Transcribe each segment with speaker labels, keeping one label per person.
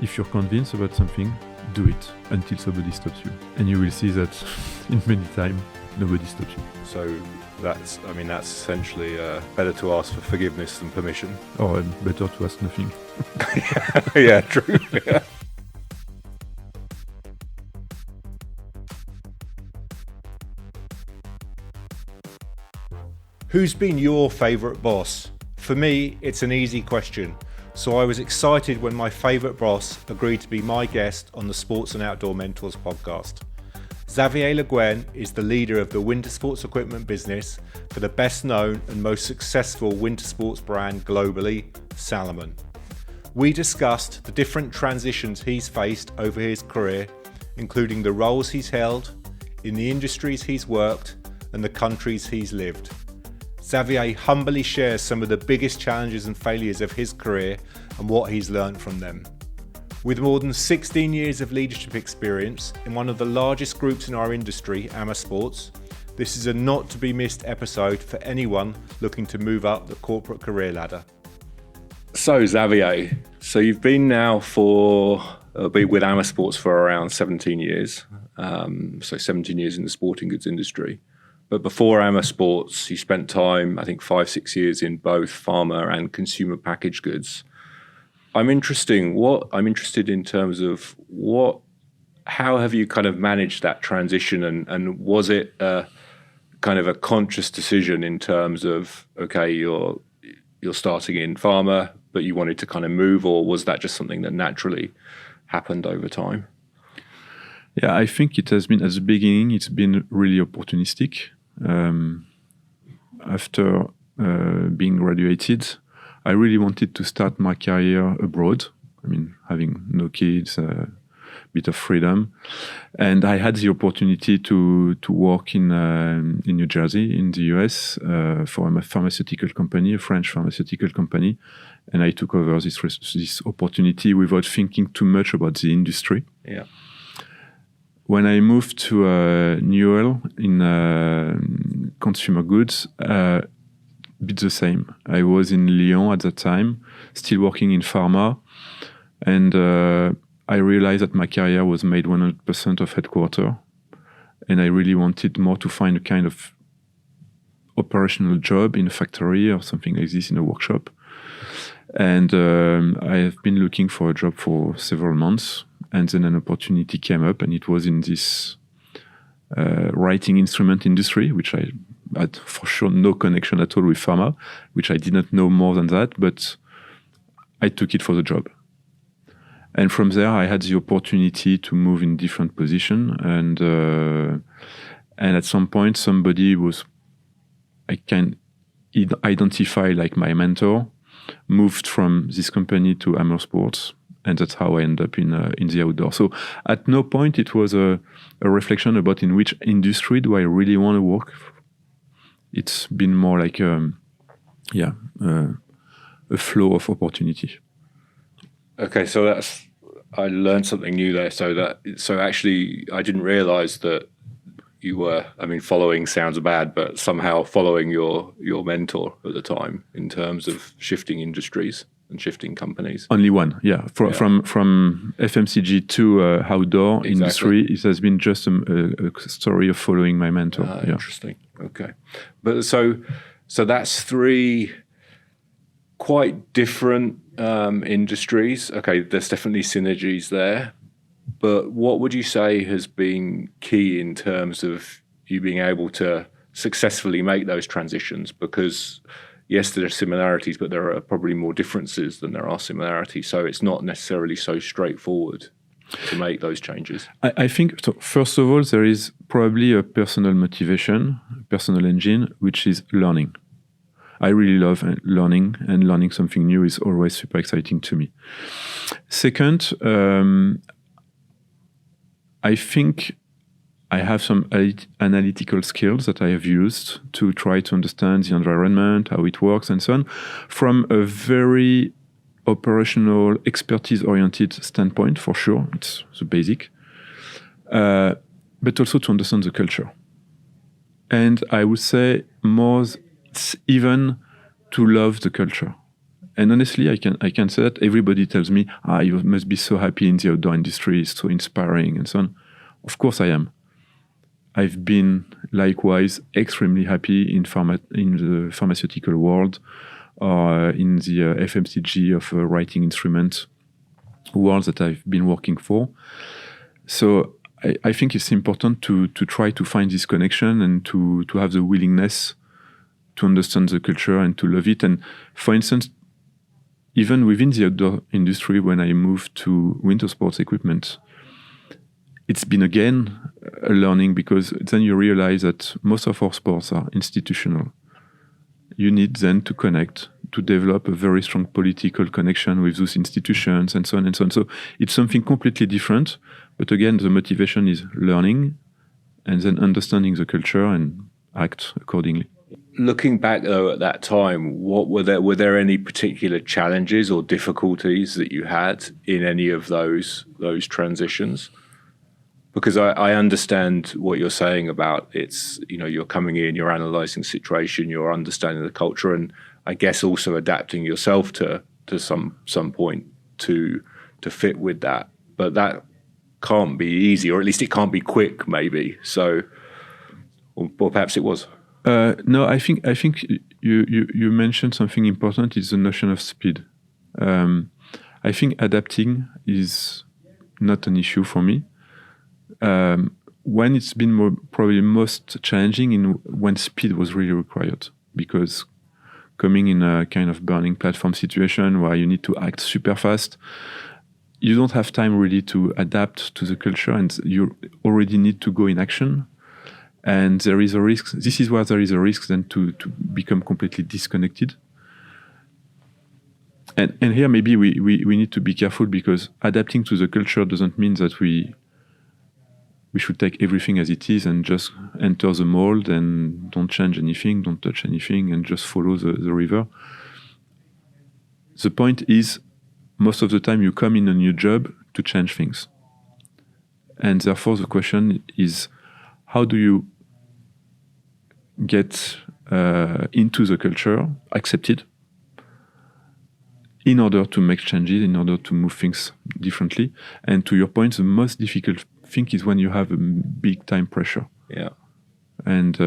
Speaker 1: if you're convinced about something, do it until somebody stops you. And you will see that in many times, nobody stops you.
Speaker 2: So that's essentially better to ask for forgiveness than permission.
Speaker 1: Or better to ask nothing.
Speaker 2: Yeah, true. Yeah. Who's been your favourite boss? For me, it's an easy question. So I was excited when my favourite boss agreed to be my guest on the Sports and Outdoor Mentors podcast. Xavier Guen is the leader of the winter sports equipment business for the best known and most successful winter sports brand globally, Salomon. We discussed the different transitions he's faced over his career, including the roles he's held, in the industries he's worked, and the countries he's lived. Xavier humbly shares some of the biggest challenges and failures of his career and what he's learned from them. With more than 16 years of leadership experience in one of the largest groups in our industry, AMA Sports, this is a not to be missed episode for anyone looking to move up the corporate career ladder. So Xavier, you've been now with AMA Sports for around 17 years, 17 years in the sporting goods industry. But before AMA Sports, you spent time, I think 5-6 years in both pharma and consumer packaged goods. I'm interested in terms of how have you kind of managed that transition, and was it a kind of a conscious decision in terms of, okay, you're starting in pharma, but you wanted to kind of move, or was that just something that naturally happened over time?
Speaker 1: Yeah, I think it has been, at the beginning, it's been really opportunistic. After being graduated, I really wanted to start my career abroad. I mean, having no kids, a bit of freedom. And I had the opportunity to work in New Jersey, in the US, for a pharmaceutical company, a French pharmaceutical company. And I took over this opportunity without thinking too much about the industry.
Speaker 2: Yeah.
Speaker 1: When I moved to Newell in consumer goods, a bit the same. I was in Lyon at that time, still working in pharma, and I realized that my career was made 100% of headquarters, and I really wanted more to find a kind of operational job in a factory or something like this in a workshop. And I have been looking for a job for several months. And then an opportunity came up, and it was in this writing instrument industry, which I had for sure no connection at all with pharma, which I did not know more than that, but I took it for the job. And from there, I had the opportunity to move in different positions, and at some point, somebody I can identify like my mentor, moved from this company to AMA Sports. And that's how I ended up in the outdoor. So at no point it was a reflection about in which industry do I really want to work. It's been more like a flow of opportunity.
Speaker 2: Okay, so I learned something new there. So actually, I didn't realize that you were. I mean, following sounds bad, but somehow following your mentor at the time in terms of shifting industries and shifting companies.
Speaker 1: Only one, yeah. From FMCG to outdoor industry, it has been just a story of following my mentor. Yeah.
Speaker 2: Interesting. Okay, but so that's three quite different industries. Okay, there's definitely synergies there, but what would you say has been key in terms of you being able to successfully make those transitions? Because yes, there are similarities, but there are probably more differences than there are similarities. So it's not necessarily so straightforward to make those changes.
Speaker 1: I think, so first of all, there is probably a personal motivation, a personal engine, which is learning. I really love learning, and learning something new is always super exciting to me. Second, I think I have some analytical skills that I have used to try to understand the environment, how it works, and so on, from a very operational, expertise-oriented standpoint, for sure. It's the basic. But also to understand the culture. And I would say more, it's even to love the culture. And honestly, I can say that everybody tells me, you must be so happy in the outdoor industry, it's so inspiring and so on. Of course I am. I've been likewise extremely happy in the pharmaceutical world or in the FMCG of writing instruments world that I've been working for. So I think it's important to try to find this connection and to have the willingness to understand the culture and to love it. And for instance, even within the outdoor industry, when I moved to winter sports equipment, it's been again a learning, because then you realize that most of our sports are institutional. You need then to connect, to develop a very strong political connection with those institutions and so on and so on. So it's something completely different. But again, the motivation is learning and then understanding the culture and act accordingly.
Speaker 3: Looking back though at that time, were there any particular challenges or difficulties that you had in any of those transitions? Because I understand what you're saying about it's, you're coming in, you're analysing the situation, you're understanding the culture, and I guess also adapting yourself to some point to fit with that. But that can't be easy, or at least it can't be quick, maybe. So, or perhaps it was.
Speaker 1: No, I think you mentioned something important. Is the notion of speed. I think adapting is not an issue for me. When it's been probably most challenging when speed was really required, because coming in a kind of burning platform situation where you need to act super fast, you don't have time really to adapt to the culture, and you already need to go in action. And there is a risk. This is where there is a risk then to become completely disconnected. And here maybe we need to be careful, because adapting to the culture doesn't mean that we should take everything as it is and just enter the mold and don't change anything, don't touch anything, and just follow the river. The point is, most of the time you come in a new job to change things. And therefore the question is, how do you get into the culture, accepted, in order to make changes, in order to move things differently? And to your point, the most difficult thing is when you have a big time pressure.
Speaker 3: Yeah.
Speaker 1: And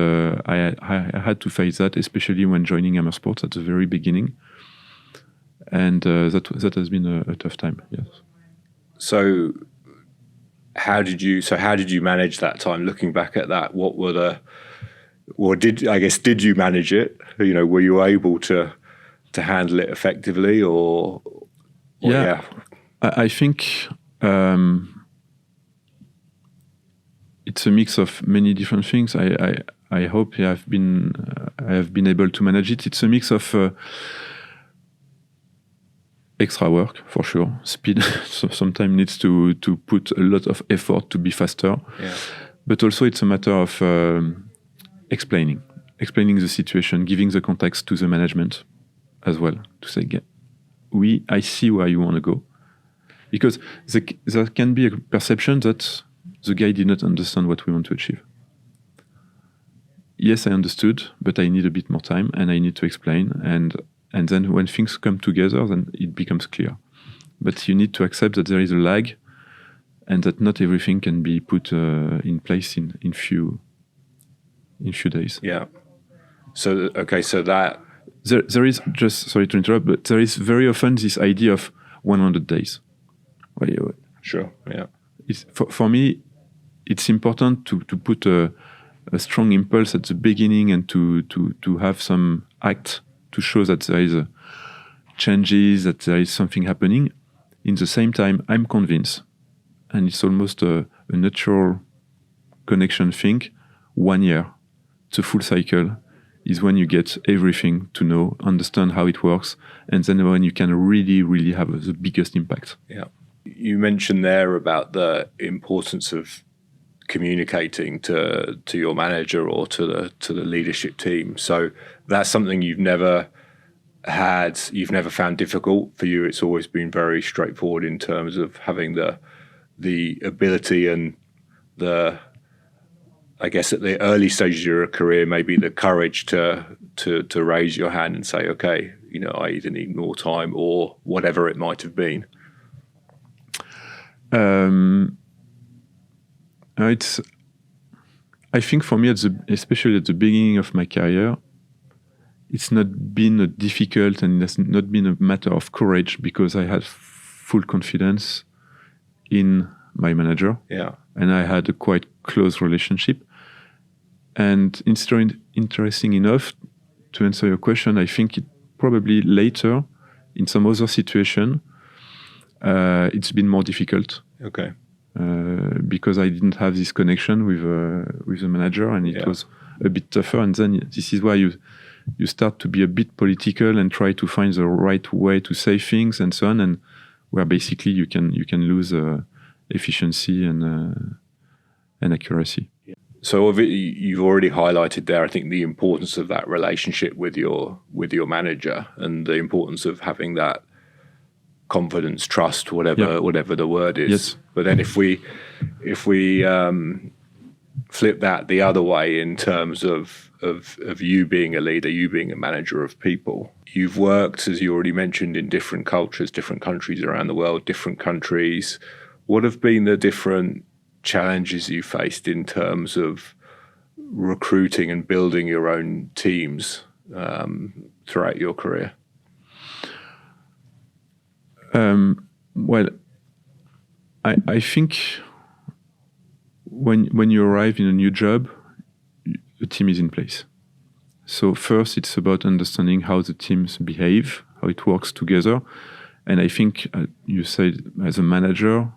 Speaker 1: I had to face that, especially when joining Hammer Sports at the very beginning. And that has been a tough time, yes.
Speaker 3: So how did you manage that time? Looking back at that, did you manage it? Were you able to handle it effectively, or yeah?
Speaker 1: I think it's a mix of many different things. I hope I have been able to manage it. It's a mix of extra work, for sure. Speed sometimes needs to put a lot of effort to be faster.
Speaker 3: Yeah.
Speaker 1: But also it's a matter of explaining the situation, giving the context to the management as well, to say, I see where you want to go. Because there can be a perception that the guy did not understand what we want to achieve. Yes, I understood, but I need a bit more time and I need to explain. And then when things come together, then it becomes clear. But you need to accept that there is a lag and that not everything can be put in place in few days.
Speaker 3: Yeah. So, okay, so that...
Speaker 1: There is, just sorry to interrupt, but there is very often this idea of 100 days.
Speaker 3: Sure, yeah.
Speaker 1: For me, it's important to put a strong impulse at the beginning and to have some act to show that there is changes, that there is something happening. In the same time, I'm convinced, and it's almost a natural connection thing, 1 year, it's a full cycle, is when you get everything to know, understand how it works, and then when you can really, really have the biggest impact.
Speaker 3: Yeah. You mentioned there about the importance of communicating to your manager or to the leadership team. So that's something you've never found difficult for you. It's always been very straightforward in terms of having the ability and I guess at the early stages of your career, maybe the courage to raise your hand and say, okay, I either need more time or whatever it might have been?
Speaker 1: I think for me, especially at the beginning of my career, it's not been a difficult and it's not been a matter of courage because I had full confidence in my manager.
Speaker 3: Yeah.
Speaker 1: And I had a quite close relationship. And interesting enough, to answer your question, I think it probably later, in some other situation, it's been more difficult.
Speaker 3: Okay.
Speaker 1: Because I didn't have this connection with the manager, and it was a bit tougher. And then this is why you start to be a bit political and try to find the right way to say things and so on, and where basically you can lose efficiency and accuracy.
Speaker 3: So you've already highlighted there, I think, the importance of that relationship with your manager and the importance of having that confidence, trust, whatever the word is.
Speaker 1: Yes.
Speaker 3: But then if we flip that the other way in terms of you being a leader, you being a manager of people, you've worked, as you already mentioned, in different cultures, different countries around the world, different countries. What have been the different challenges you faced in terms of recruiting and building your own teams throughout your career?
Speaker 1: Well, I think when you arrive in a new job, the team is in place. So first, it's about understanding how the teams behave, how it works together. And I think you said, as a manager,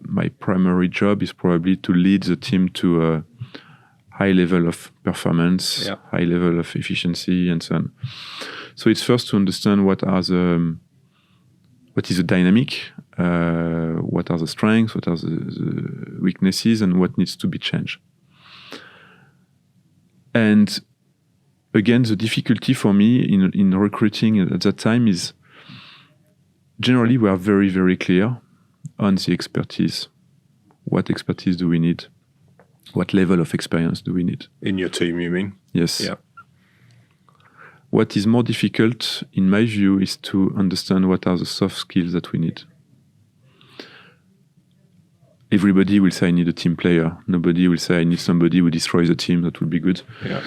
Speaker 1: my primary job is probably to lead the team to a high level of performance, high level of efficiency, and so on. So it's first to understand what is the dynamic, what are the strengths, what are the weaknesses, and what needs to be changed. And again, the difficulty for me in recruiting at that time is generally we are very, very clear on the expertise. What expertise do we need? What level of experience do we need?
Speaker 3: In your team, you mean?
Speaker 1: Yes.
Speaker 3: Yeah.
Speaker 1: What is more difficult, in my view, is to understand what are the soft skills that we need. Everybody will say, I need a team player. Nobody will say, I need somebody who destroys the team. That would be good.
Speaker 3: Yeah.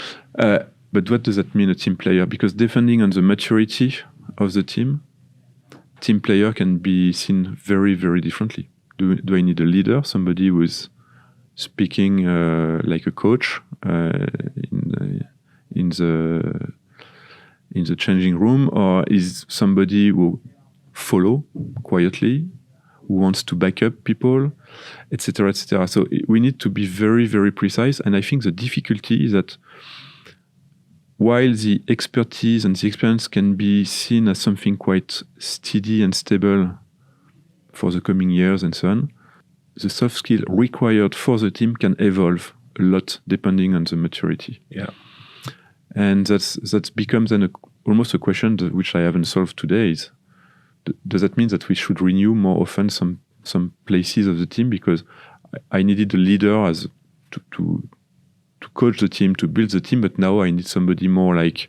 Speaker 1: But what does that mean, a team player? Because depending on the maturity of the team player can be seen very, very differently. Do I need a leader, somebody who is speaking like a coach in the changing room, or is somebody who follow quietly, who wants to back up people, etc., etc. So we need to be very, very precise. And I think the difficulty is that while the expertise and the experience can be seen as something quite steady and stable for the coming years and so on, the soft skill required for the team can evolve a lot depending on the maturity.
Speaker 3: Yeah.
Speaker 1: And that becomes almost a question which I haven't solved today is, does that mean that we should renew more often some places of the team? Because I needed a leader to coach the team, to build the team, but now I need somebody more like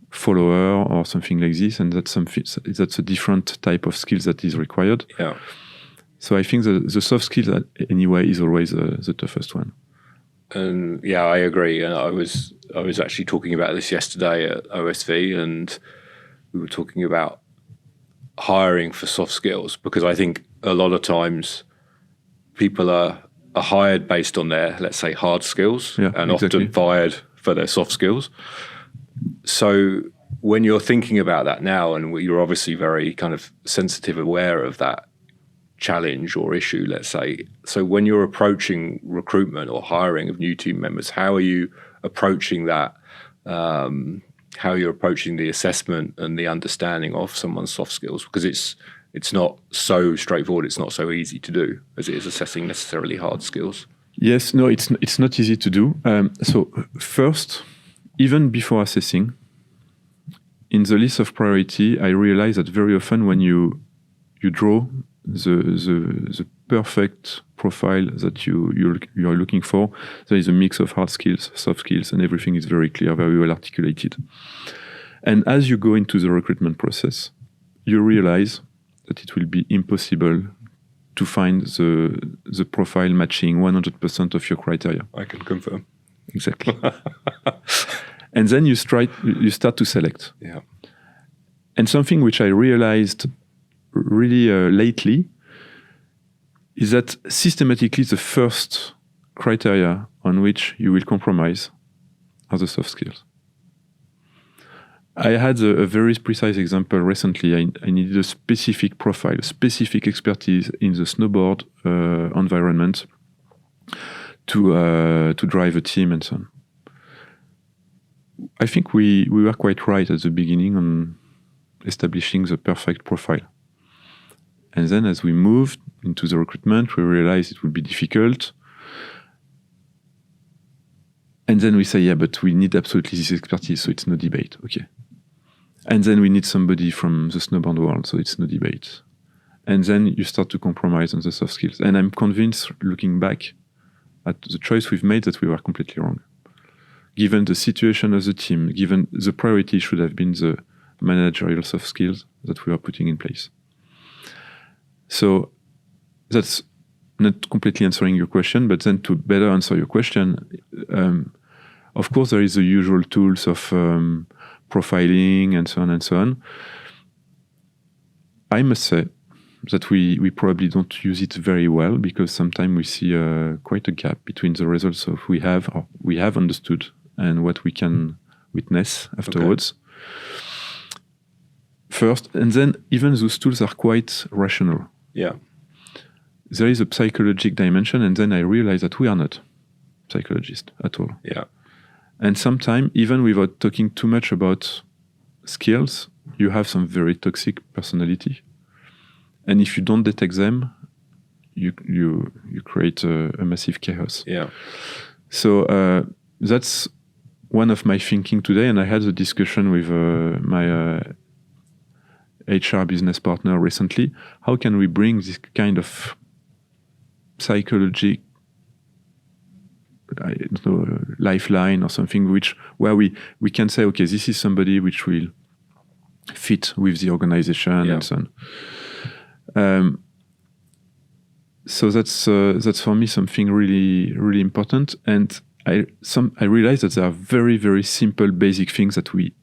Speaker 1: follower or something like this, and that's a different type of skills that is required.
Speaker 3: Yeah.
Speaker 1: So I think the soft skills anyway is always the toughest one.
Speaker 3: And yeah, I agree. And I was actually talking about this yesterday at OSV, and we were talking about hiring for soft skills, because I think a lot of times people are hired based on their, let's say, hard skills, and exactly. Often fired for their soft skills. So when you're thinking about that now, and you're obviously very kind of sensitive, aware of that challenge or issue, let's say, so when you're approaching recruitment or hiring of new team members, how are you approaching that? How you're approaching the assessment and the understanding of someone's soft skills? Because it's not so straightforward. It's not so easy to do as it is assessing necessarily hard skills.
Speaker 1: Yes, no, it's not easy to do. So first, even before assessing, in the list of priority, I realize that very often when you draw the perfect profile that you are looking for, there is a mix of hard skills, soft skills, and everything is very clear, very well articulated. And as you go into the recruitment process, you realize that it will be impossible to find the profile matching 100% of your criteria.
Speaker 3: I can confirm.
Speaker 1: Exactly. And then you start to select.
Speaker 3: Yeah.
Speaker 1: And something which I realized really lately is that systematically the first criteria on which you will compromise are the soft skills. I had a very precise example recently. I needed a specific profile, specific expertise in the snowboard environment to drive a team and so on. I think we were quite right at the beginning on establishing the perfect profile. And then as we moved into the recruitment, we realized it would be difficult. And then we say, yeah, but we need absolutely this expertise, so it's no debate. Okay. And then we need somebody from the snowboard world, so it's no debate. And then you start to compromise on the soft skills. And I'm convinced, looking back at the choice we've made, that we were completely wrong. Given the situation of the team, given the priority should have been the managerial soft skills that we are putting in place. So that's not completely answering your question, but then to better answer your question, of course there is the usual tools of profiling and so on and so on. I must say that we probably don't use it very well because sometimes we see quite a gap between the results of we have understood and what we can witness afterwards. Okay. First, and then even those tools are quite rational.
Speaker 3: Yeah.
Speaker 1: There is a psychological dimension, and then I realize that we are not psychologists at all.
Speaker 3: Yeah.
Speaker 1: And sometimes, even without talking too much about skills, you have some very toxic personality. And if you don't detect them, you create a massive chaos.
Speaker 3: Yeah.
Speaker 1: So that's one of my thinking today. And I had a discussion with my HR business partner recently. How can we bring this kind of psychology, I don't know, lifeline or something where we can say, okay, this is somebody which will fit with the organization and so on. So that's for me something really, really important. And I realize that there are very, very simple, basic things that we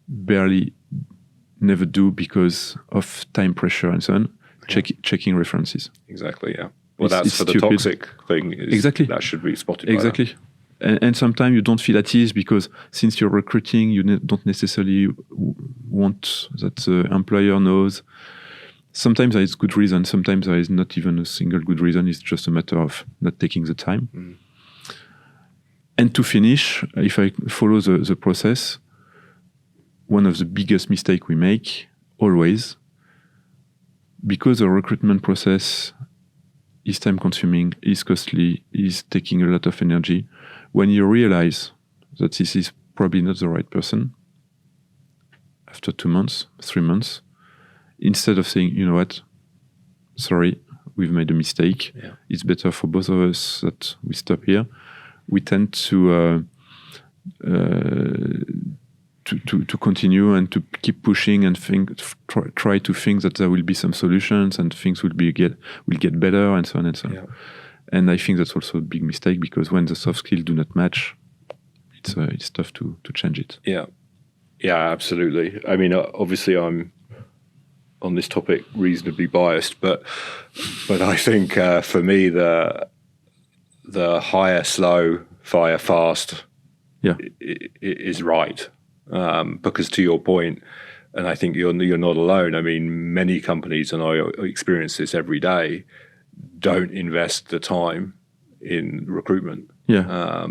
Speaker 1: barely never do because of time pressure and so on. Checking references.
Speaker 3: Exactly. Yeah. Well, that's for the stupid. Toxic thing.
Speaker 1: Exactly.
Speaker 3: That should be spotted.
Speaker 1: Exactly. And sometimes you don't feel at ease because since you're recruiting, you don't necessarily want that the employer knows. Sometimes there is good reason. Sometimes there is not even a single good reason. It's just a matter of not taking the time. Mm. And to finish, if I follow the process, one of the biggest mistakes we make always, because the recruitment process is time-consuming, is costly, is taking a lot of energy, when you realize that this is probably not the right person, after 2 months, 3 months, instead of saying, you know what, sorry, we've made a mistake, it's better for both of us that we stop here, we tend to continue and to keep pushing and try to think that there will be some solutions and things will get better and so on and so on. Yeah. And I think that's also a big mistake because when the soft skills do not match, it's tough to change it.
Speaker 3: Yeah, absolutely. I mean, obviously, I'm on this topic reasonably biased, but I think for me the hire slow, fire fast, is right. Because to your point, and I think you're not alone. I mean, many companies, and I experience this every day, don't invest the time in recruitment.
Speaker 1: Yeah.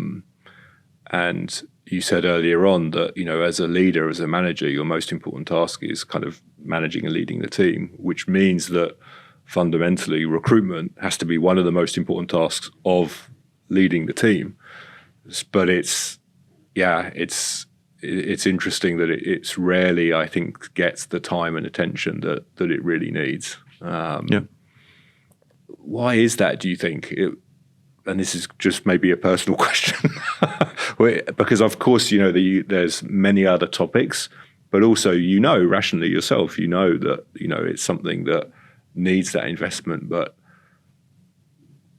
Speaker 3: And you said earlier on that, as a leader, as a manager, your most important task is kind of managing and leading the team, which means that fundamentally recruitment has to be one of the most important tasks of leading the team. But it's interesting that it's rarely, I think, gets the time and attention that it really needs. Why is that, do you think? And this is just maybe a personal question. Well, because of course, there's many other topics, but also, rationally yourself, that, it's something that needs that investment. But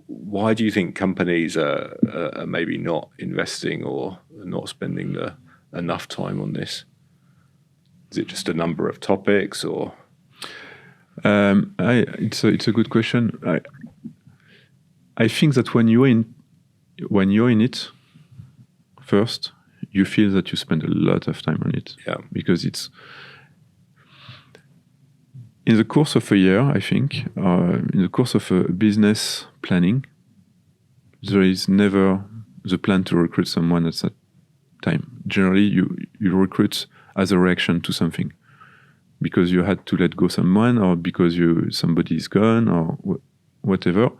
Speaker 3: why do you think companies are maybe not investing or not spending enough time on this? Is it just a number of topics, or?
Speaker 1: It's a good question. I think that when you're in it, first you feel that you spend a lot of time on it.
Speaker 3: Yeah.
Speaker 1: Because it's in the course of a year, I think, in the course of a business planning, there is never the plan to recruit someone at that time. Generally, you recruit as a reaction to something, because you had to let go someone, or because somebody is gone, or whatever.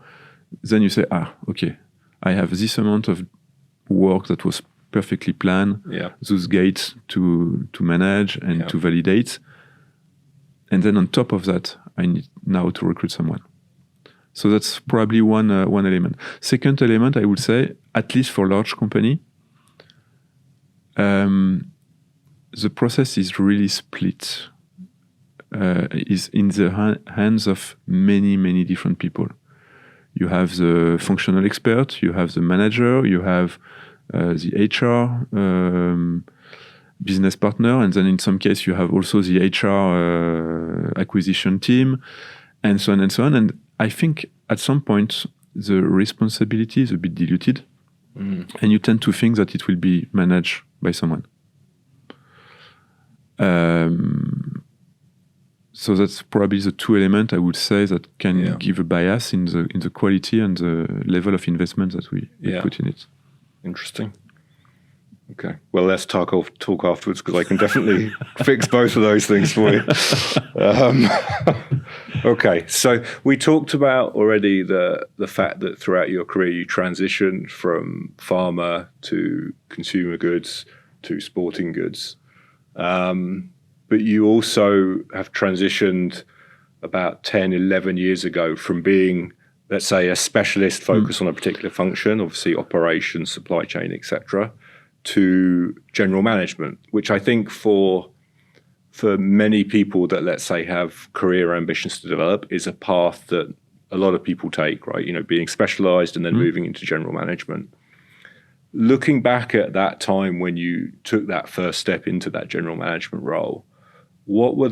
Speaker 1: Then you say, okay, I have this amount of work that was perfectly planned, those gates to manage and to validate. And then on top of that, I need now to recruit someone. So that's probably one element. Second element, I would say, at least for large company, the process is really split. Is in the hands of many, many different people. You have the functional expert, you have the manager, you have the HR business partner, and then in some case you have also the HR acquisition team, and so on and so on. And I think at some point the responsibility is a bit diluted, and you tend to think that it will be managed by someone. So that's probably the two elements I would say that can give a bias in the quality and the level of investment that we put in it.
Speaker 3: Interesting. Okay. Well, let's talk afterwards, because I can definitely fix both of those things for you. Okay. So we talked about already the fact that throughout your career you transitioned from pharma to consumer goods to sporting goods. But you also have transitioned about 10, 11 years ago from being, let's say, a specialist focused on a particular function, obviously operations, supply chain, etc., to general management, which I think for many people that, let's say, have career ambitions to develop is a path that a lot of people take, right? Being specialized and then moving into general management. Looking back at that time when you took that first step into that general management role, what were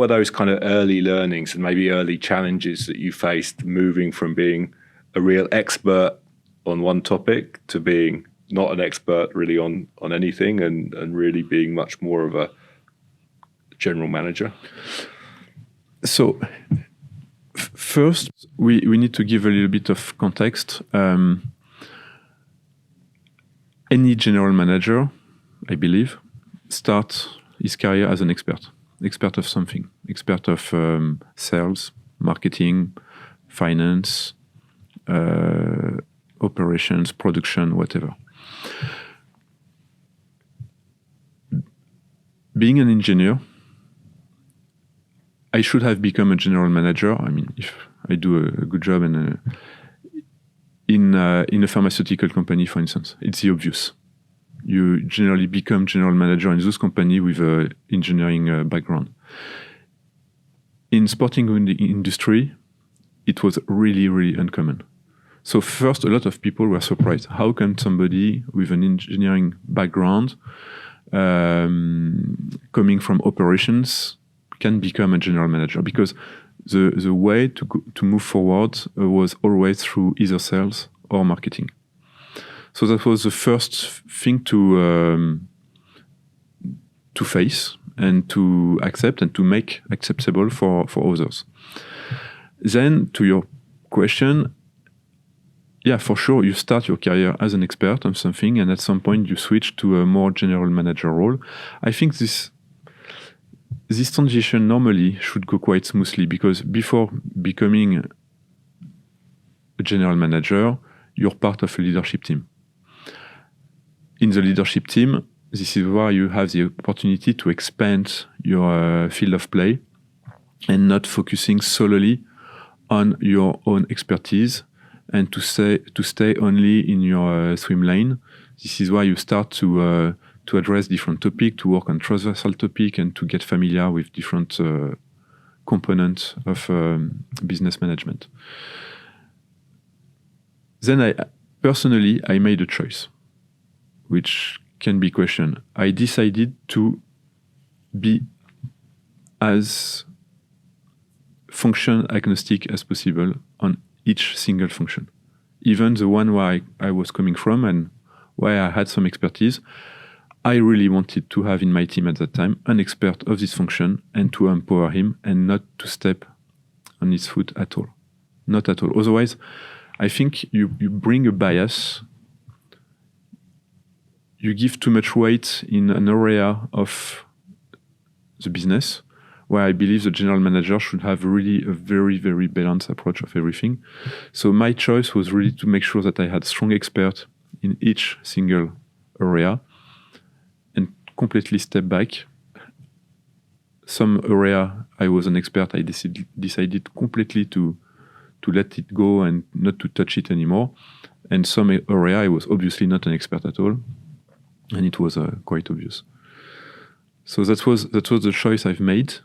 Speaker 3: those kind of early learnings and maybe early challenges that you faced moving from being a real expert on one topic to being not an expert really on anything and really being much more of a general manager?
Speaker 1: So first, we need to give a little bit of context. Any general manager, I believe, starts his career as an expert of something, expert of sales, marketing, finance, operations, production, whatever. Being an engineer, I should have become a general manager. I mean, if I do a good job in a pharmaceutical company, for instance, it's the obvious. You generally become general manager in those companies with an engineering background. In sporting industry, it was really, really uncommon. So first, a lot of people were surprised. How can somebody with an engineering background, coming from operations, can become a general manager? Because the way to move forward was always through either sales or marketing. So that was the first thing to face and to accept and to make acceptable for others. Then to your question, yeah, for sure, you start your career as an expert on something, and at some point you switch to a more general manager role. I think this transition normally should go quite smoothly, because before becoming a general manager, you're part of a leadership team. In the leadership team, this is where you have the opportunity to expand your field of play and not focusing solely on your own expertise, and to stay only in your swim lane, This is why you start to address different topics, to work on transversal topic, and to get familiar with different components of business management. Then I made a choice, which can be questioned. I decided to be as function agnostic as possible on each single function. Even the one where I was coming from and where I had some expertise, I really wanted to have in my team at that time an expert of this function and to empower him and not to step on his foot at all. Not at all. Otherwise, I think you bring a bias. You give too much weight in an area of the business where I believe the general manager should have really a very, very balanced approach of everything. So my choice was really to make sure that I had strong experts in each single area and completely step back. Some area I was an expert, I decided completely to let it go and not to touch it anymore. And some area I was obviously not an expert at all, and it was quite obvious. So that was the choice I've made.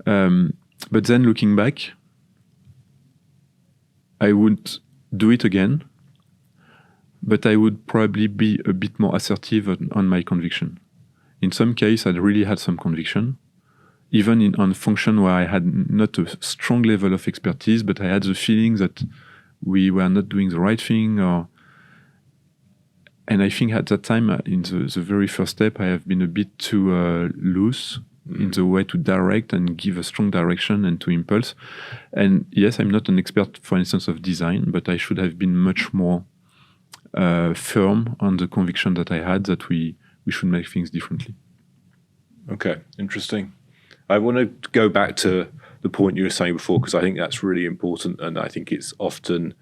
Speaker 1: But then looking back, I would do it again, but I would probably be a bit more assertive on my conviction. In some case, I'd really had some conviction, even on a function where I had not a strong level of expertise, but I had the feeling that we were not doing the right thing. And I think at that time, in the very first step, I have been a bit too loose in the way to direct and give a strong direction and to impulse. And yes, I'm not an expert, for instance, of design, but I should have been much more firm on the conviction that I had that we should make things differently.
Speaker 3: Okay, interesting. I want to go back to the point you were saying before, because I think that's really important, and I think it's often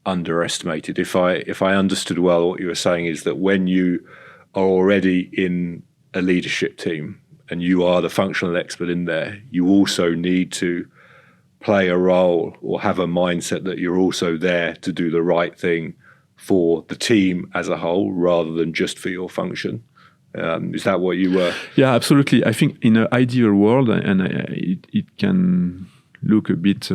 Speaker 3: underestimated. If I understood well, what you were saying is that when you are already in a leadership team and you are the functional expert in there, you also need to play a role or have a mindset that you're also there to do the right thing for the team as a whole rather than just for your function. Is that what you were?
Speaker 1: Yeah, absolutely. I think in an ideal world, and it can look a bit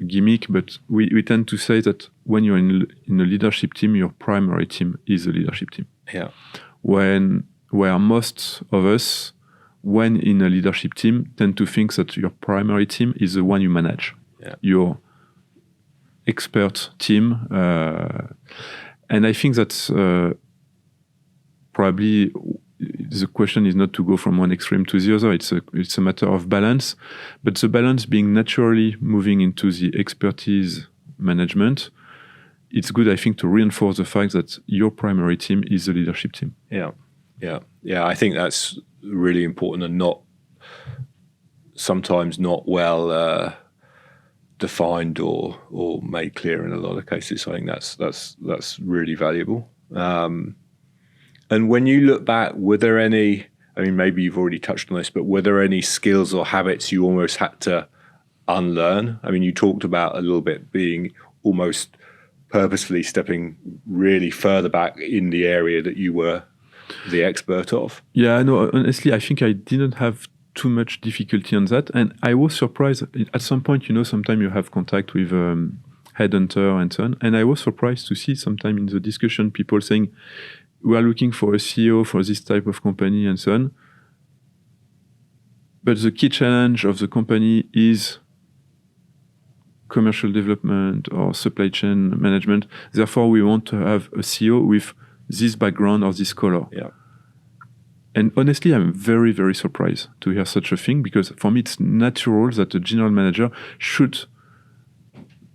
Speaker 1: gimmick, but we tend to say that when you're in a leadership team, your primary team is a leadership team.
Speaker 3: Yeah.
Speaker 1: Where most of us, when in a leadership team, tend to think that your primary team is the one you manage.
Speaker 3: Yeah.
Speaker 1: Your expert team. And I think that's probably the question is not to go from one extreme to the other. It's a matter of balance, but the balance being naturally moving into the expertise management, it's good, I think, to reinforce the fact that your primary team is the leadership team.
Speaker 3: Yeah. I think that's really important and sometimes not well defined or made clear in a lot of cases. I think that's really valuable. And when you look back, were there any, I mean, maybe you've already touched on this, but were there any skills or habits you almost had to unlearn? I mean, you talked about a little bit being almost purposefully stepping really further back in the area that you were the expert of.
Speaker 1: Yeah, no, honestly, I think I didn't have too much difficulty on that. And I was surprised at some point, sometimes you have contact with headhunter and so on. And I was surprised to see sometime in the discussion, people saying, we are looking for a CEO for this type of company and so on. But the key challenge of the company is commercial development or supply chain management. Therefore, we want to have a CEO with this background or this color.
Speaker 3: Yeah.
Speaker 1: And honestly, I'm very, very surprised to hear such a thing, because for me, it's natural that a general manager should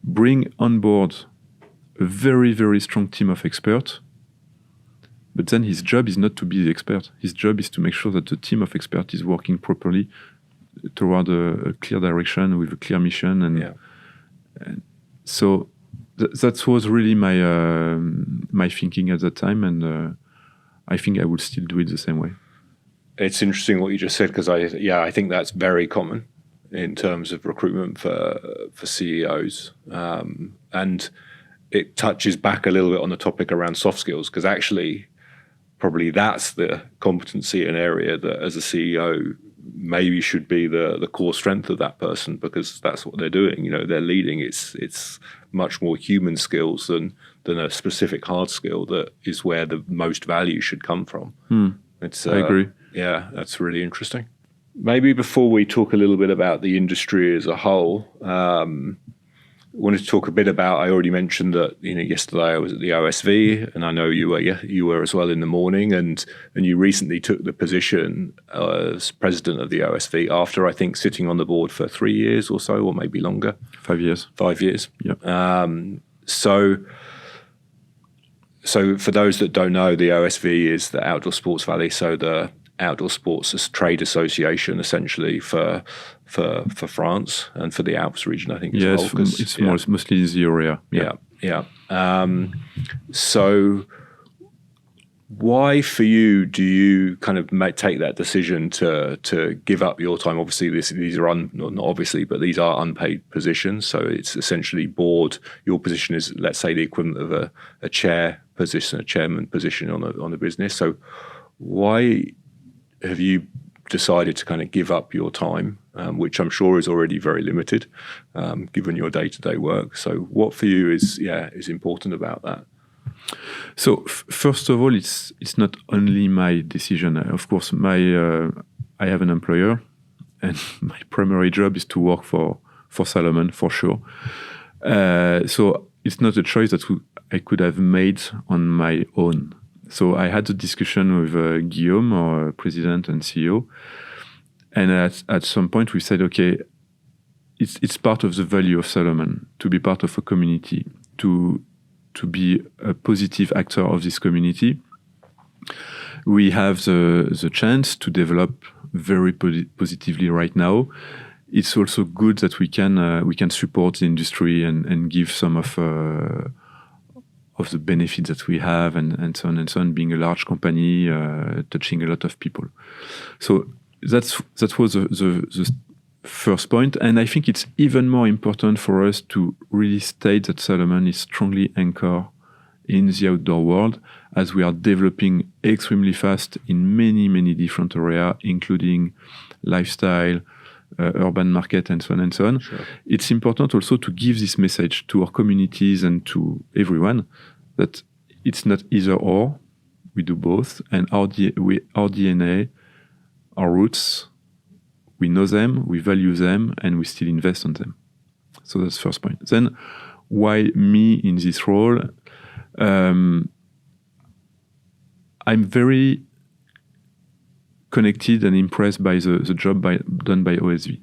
Speaker 1: bring on board a very, very strong team of experts. But then his job is not to be the expert. His job is to make sure that the team of experts is working properly toward a clear direction with a clear mission. And so that was really my thinking at that time, and I think I would still do it the same way.
Speaker 3: It's interesting what you just said, because I think that's very common in terms of recruitment for CEOs. And it touches back a little bit on the topic around soft skills, because actually probably that's the competency and area that as a CEO maybe should be the core strength of that person, because that's what they're doing. You know, they're leading. It's much more human skills than a specific hard skill that is where the most value should come from.
Speaker 1: I agree.
Speaker 3: Yeah, that's really interesting. Maybe before we talk a little bit about the industry as a whole, I wanted to talk a bit about, I already mentioned that, you know, yesterday I was at the OSV, and I know you were as well in the morning, and you recently took the position as president of the OSV after, I think, sitting on the board for 3 years or so, or maybe longer.
Speaker 1: 5 years.
Speaker 3: 5 years.
Speaker 1: Yeah.
Speaker 3: So for those that don't know, the OSV is the Outdoor Sports Valley, so the Outdoor Sports Trade Association, essentially for France and for the Alps region, I think.
Speaker 1: Yes, well, it's mostly the area.
Speaker 3: Yeah. So why for you do you kind of take that decision to give up your time? Obviously, these are not obviously, but these are unpaid positions. So it's essentially board. Your position is, let's say, the equivalent of a chair position, a chairman position on a business. So why have you decided to kind of give up your time, which I'm sure is already very limited, given your day-to-day work? So what for you is important about that?
Speaker 1: So first of all, it's not only my decision. Of course, I have an employer, and my primary job is to work for Salomon, for sure. So it's not a choice that I could have made on my own. So I had a discussion with Guillaume, our president and CEO, and at some point we said, okay, it's part of the value of Salomon to be part of a community, to be a positive actor of this community. We have the chance to develop very positively right now. It's also good that we can support the industry and give some of the benefits that we have and so on, being a large company, touching a lot of people. So that was the first point. And I think it's even more important for us to really state that Salomon is strongly anchored in the outdoor world, as we are developing extremely fast in many, many different areas, including lifestyle, urban market, and so on and so on.
Speaker 3: Sure.
Speaker 1: It's important also to give this message to our communities and to everyone that it's not either or, we do both, and our DNA, our roots, we know them, we value them, and we still invest on them. So that's the first point. Then, why me in this role? I'm very connected and impressed by the job done by OSV.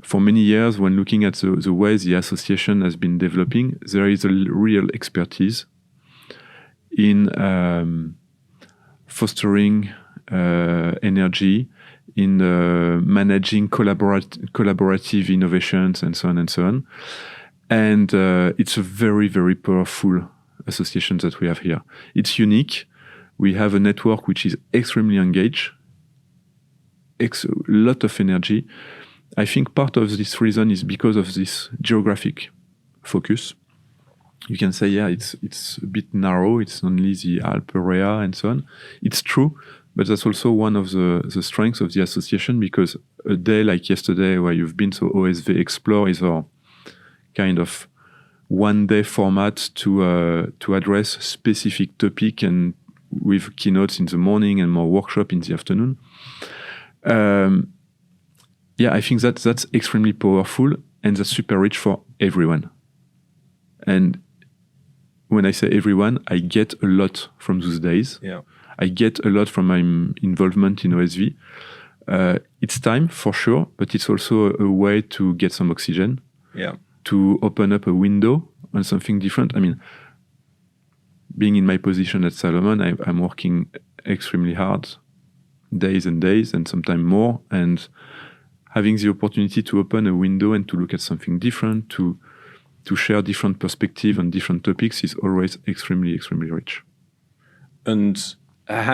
Speaker 1: For many years, when looking at the way the association has been developing, there is a real expertise in fostering energy, in managing collaborative innovations, and so on and so on. And it's a very, very powerful association that we have here. It's unique. We have a network which is extremely engaged, a lot of energy. I think part of this reason is because of this geographic focus. You can say, it's a bit narrow. It's only the Alp area and so on. It's true, but that's also one of the strengths of the association, because a day like yesterday where you've been to OSV Explore is our kind of one-day format to address specific topic, and with keynotes in the morning and more workshop in the afternoon. I think that's extremely powerful, and that's super rich for everyone. And when I say everyone, I get a lot from those days.
Speaker 3: Yeah.
Speaker 1: I get a lot from my involvement in OSV. It's time, for sure, but it's also a way to get some oxygen.
Speaker 3: Yeah.
Speaker 1: To open up a window on something different. I mean, being in my position at Salomon, I'm working extremely hard, days and days, and sometimes more, and having the opportunity to open a window and to look at something different, to share different perspectives on different topics is always extremely, extremely rich.
Speaker 3: And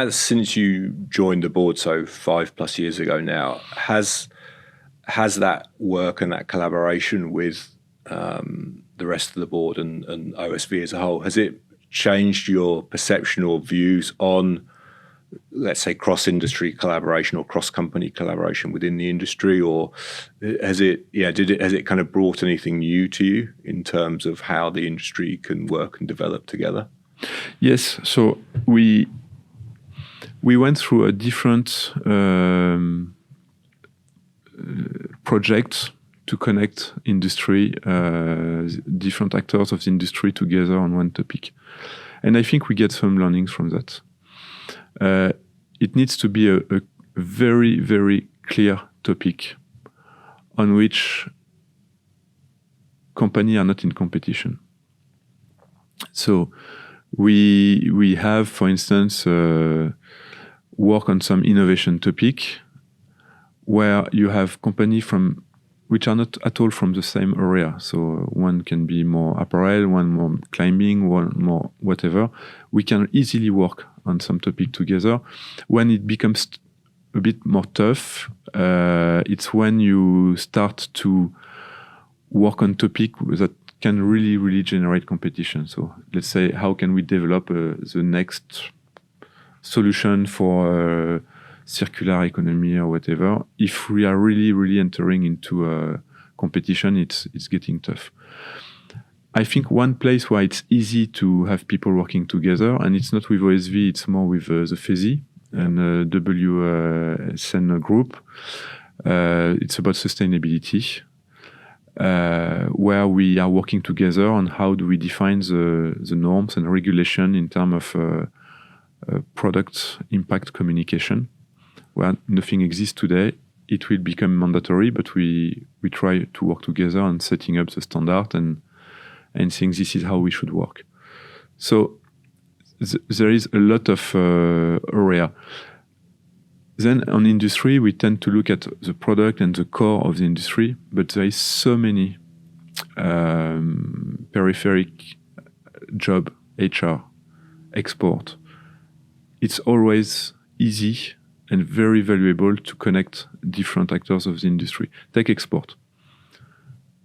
Speaker 3: since you joined the board, so 5+ years ago now, has that work and that collaboration with the rest of the board and OSV as a whole? Has it changed your perception or views on, let's say, cross-industry collaboration or cross-company collaboration within the industry, or has it kind of brought anything new to you in terms of how the industry can work and develop together?
Speaker 1: Yes. So we went through a different project to connect industry, different actors of the industry together on one topic, and I think we get some learnings from that. It needs to be a very, very clear topic on which companies are not in competition. So we have, for instance, work on some innovation topic where you have companies from which are not at all from the same area. So one can be more apparel, one more climbing, one more whatever. We can easily work on some topic together. When it becomes a bit more tough, it's when you start to work on topic that can really, really generate competition. So let's say, how can we develop the next solution for circular economy or whatever? If we are really, really entering into a competition, it's getting tough. I think one place where it's easy to have people working together, and it's not with OSV, it's more with the FESI and WSN group. It's about sustainability, where we are working together on how do we define the norms and regulation in terms of product impact communication, where nothing exists today. It will become mandatory, but we try to work together on setting up the standard and saying this is how we should work. So there is a lot of area. Then on industry, we tend to look at the product and the core of the industry, but there is so many peripheral job, HR, export. It's always easy and very valuable to connect different actors of the industry. Take export.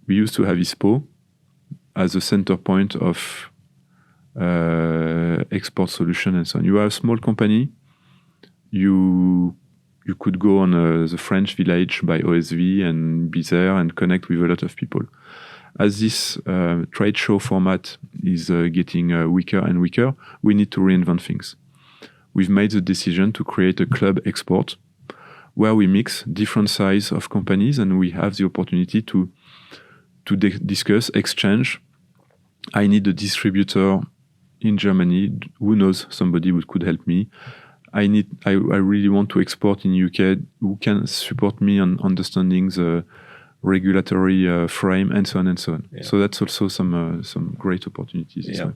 Speaker 1: We used to have ISPO as a center point of export solution and so on. You are a small company, you could go on the French village by OSV and be there and connect with a lot of people. As this trade show format is getting weaker and weaker, we need to reinvent things. We've made the decision to create a club export where we mix different size of companies and we have the opportunity to discuss, exchange. I need a distributor in Germany who knows somebody who could help me. I really want to export in UK who can support me on understanding the regulatory frame and so on and so on. Yeah. So that's also some great opportunities.
Speaker 3: Yeah.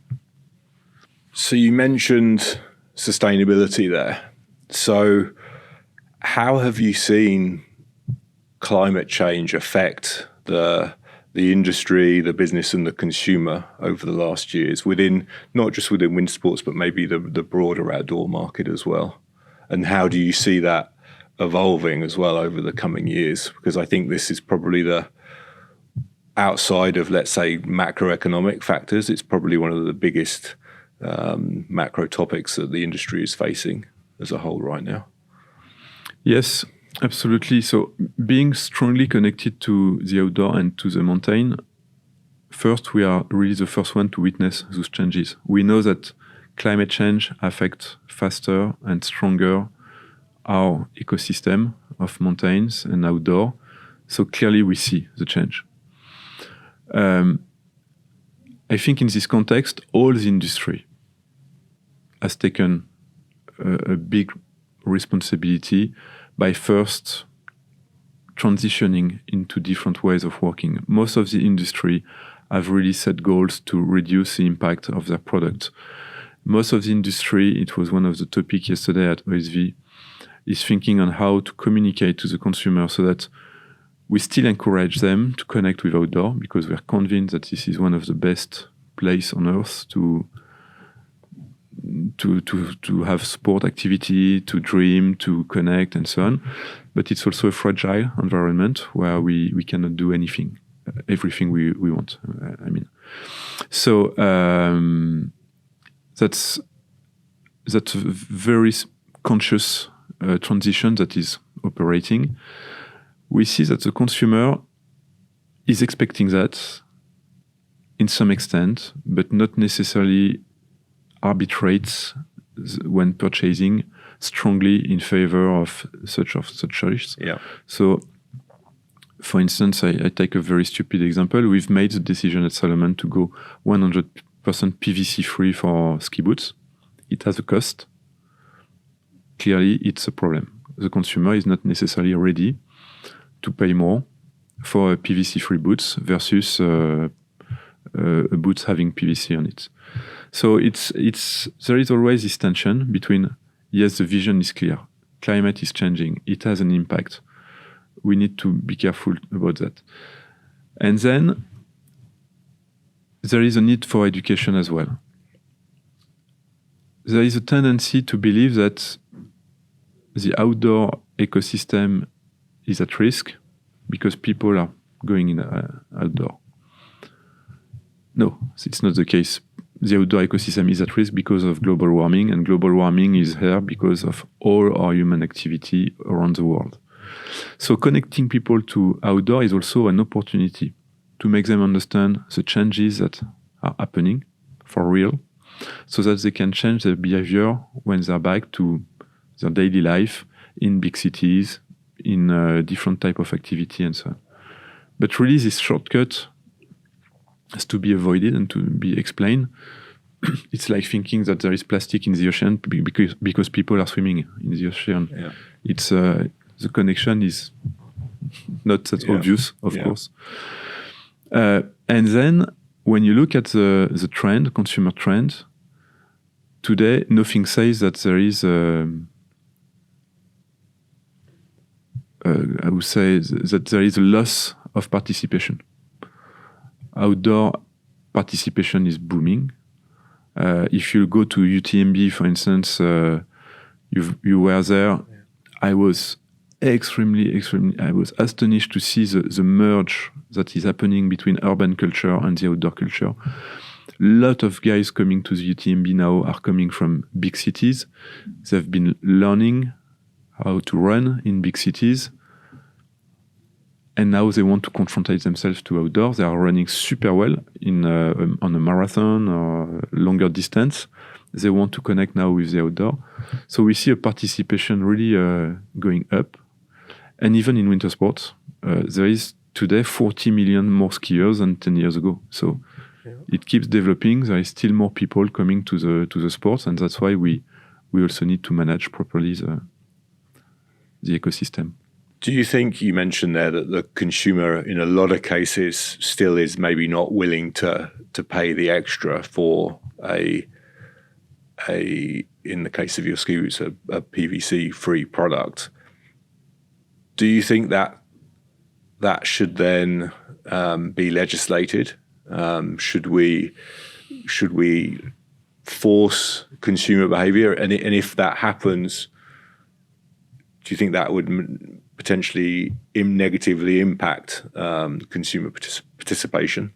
Speaker 3: So you mentioned sustainability there. So how have you seen climate change affect the industry, the business and the consumer over the last years, within not just within winter sports, but maybe the broader outdoor market as well? And how do you see that evolving as well over the coming years? Because I think this is probably the outside of, let's say, macroeconomic factors, it's probably one of the biggest macro topics that the industry is facing as a whole right now.
Speaker 1: Yes, absolutely. So being strongly connected to the outdoor and to the mountain, first, we are really the first one to witness those changes. We know that climate change affects faster and stronger our ecosystem of mountains and outdoor. So clearly we see the change. I think in this context, all the industry has taken a big responsibility by first transitioning into different ways of working. Most of the industry have really set goals to reduce the impact of their product. Most of the industry, it was one of the topics yesterday at OSV, is thinking on how to communicate to the consumer so that we still encourage them to connect with outdoor, because we are convinced that this is one of the best places on earth to have sport activity, to dream, to connect, and so on. But it's also a fragile environment where we cannot do everything we want. So that's a very conscious transition that is operating. We see that the consumer is expecting that in some extent, but not necessarily arbitrates when purchasing strongly in favor of such choice.
Speaker 3: Yeah.
Speaker 1: So, for instance, I take a very stupid example. We've made the decision at Salomon to go 100% PVC free for ski boots. It has a cost. Clearly, it's a problem. The consumer is not necessarily ready to pay more for PVC-free boots versus boots having PVC on it. So there is always this tension between, yes, the vision is clear, climate is changing, it has an impact. We need to be careful about that. And then there is a need for education as well. There is a tendency to believe that the outdoor ecosystem is at risk because people are going in outdoor. No, it's not the case. The outdoor ecosystem is at risk because of global warming, and global warming is here because of all our human activity around the world. So connecting people to outdoor is also an opportunity to make them understand the changes that are happening for real, so that they can change their behavior when they're back to their daily life in big cities, in different type of activity and so on. But really this shortcut has to be avoided and to be explained. It's like thinking that there is plastic in the ocean because people are swimming in the ocean.
Speaker 3: Yeah.
Speaker 1: It's the connection is not that obvious, of course. And then when you look at the trend, consumer trend, today nothing says that there is I would say that there is a loss of participation. Outdoor participation is booming. If you go to UTMB, for instance, you were there. I was extremely, I was astonished to see the merge that is happening between urban culture and the outdoor culture. A lot of guys coming to the UTMB now are coming from big cities. They've been learning how to run in big cities. And now they want to confrontate themselves to outdoors. They are running super well on a marathon or longer distance. They want to connect now with the outdoor. So we see a participation really going up. And even in winter sports, there is today 40 million more skiers than 10 years ago. So it keeps developing. There is still more people coming to the sports, and that's why we also need to manage properly the ecosystem.
Speaker 3: Do you think, you mentioned there that the consumer in a lot of cases still is maybe not willing to pay the extra for a in the case of your ski boots, a PVC free product? Do you think that should then be legislated? Should we force consumer behavior? And if that happens, do you think that would potentially negatively impact consumer participation?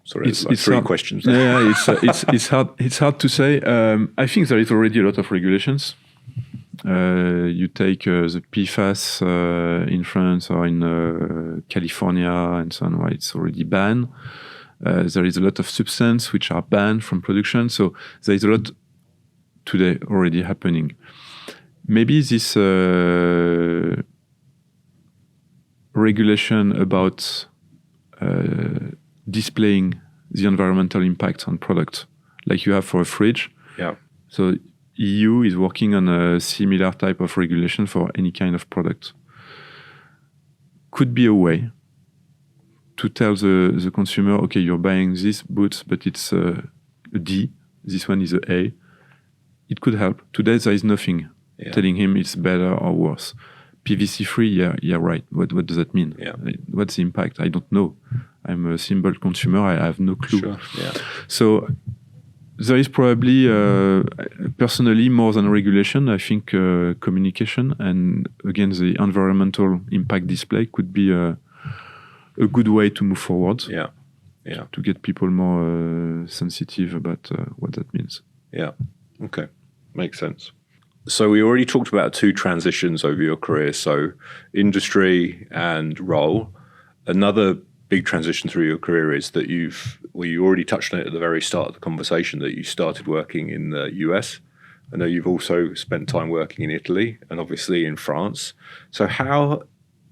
Speaker 3: Sorry, it's like three questions.
Speaker 1: Yeah, it's hard to say. I think there is already a lot of regulations. You take the PFAS in France or in California and so on, where it's already banned. There is a lot of substances which are banned from production. So there is a lot today already happening. Maybe this regulation about displaying the environmental impact on products, like you have for a fridge.
Speaker 3: Yeah.
Speaker 1: So EU is working on a similar type of regulation for any kind of product. Could be a way to tell the consumer, okay, you're buying this boots, but it's a D. This one is a A. It could help. Today there is nothing telling him it's better or worse. PVC free, yeah, right. What does that mean?
Speaker 3: Yeah.
Speaker 1: What's the impact? I don't know. I'm a simple consumer. I have no clue.
Speaker 3: Sure. Yeah.
Speaker 1: So there is probably, personally, more than regulation, I think communication and, again, the environmental impact display could be a good way to move forward.
Speaker 3: Yeah. Yeah.
Speaker 1: To get people more sensitive about what that means.
Speaker 3: Yeah. Okay. Makes sense. So we already talked about 2 transitions over your career. So industry and role. Another big transition through your career is that you already touched on it at the very start of the conversation, that you started working in the US. I know you've also spent time working in Italy and obviously in France. So how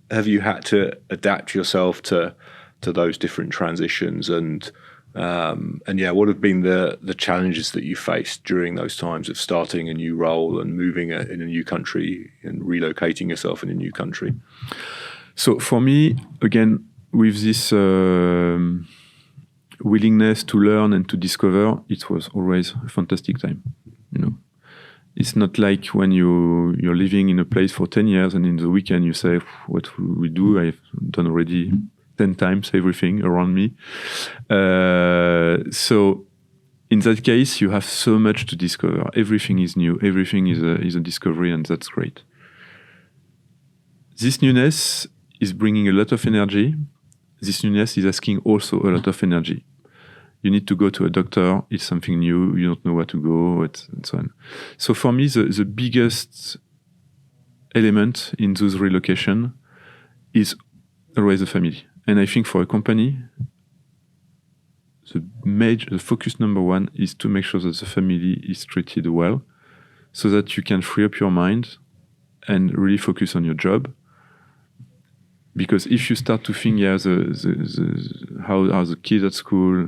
Speaker 3: have you had to adapt yourself to those different transitions, and what have been the challenges that you faced during those times of starting a new role and moving in a new country and relocating yourself in a new country?
Speaker 1: So for me, again, with this willingness to learn and to discover, it was always a fantastic time. It's not like when you're living in a place for 10 years and in the weekend you say, what will we do? I've done already 10 times everything around me. So in that case, you have so much to discover. Everything is new. Everything is a discovery, and that's great. This newness is bringing a lot of energy. This newness is asking also a lot of energy. You need to go to a doctor. It's something new. You don't know where to go, and so on. So for me, the biggest element in those relocation is always the family. And I think for a company, the focus number 1 is to make sure that the family is treated well, so that you can free up your mind and really focus on your job. Because if you start to think, how are the kids at school?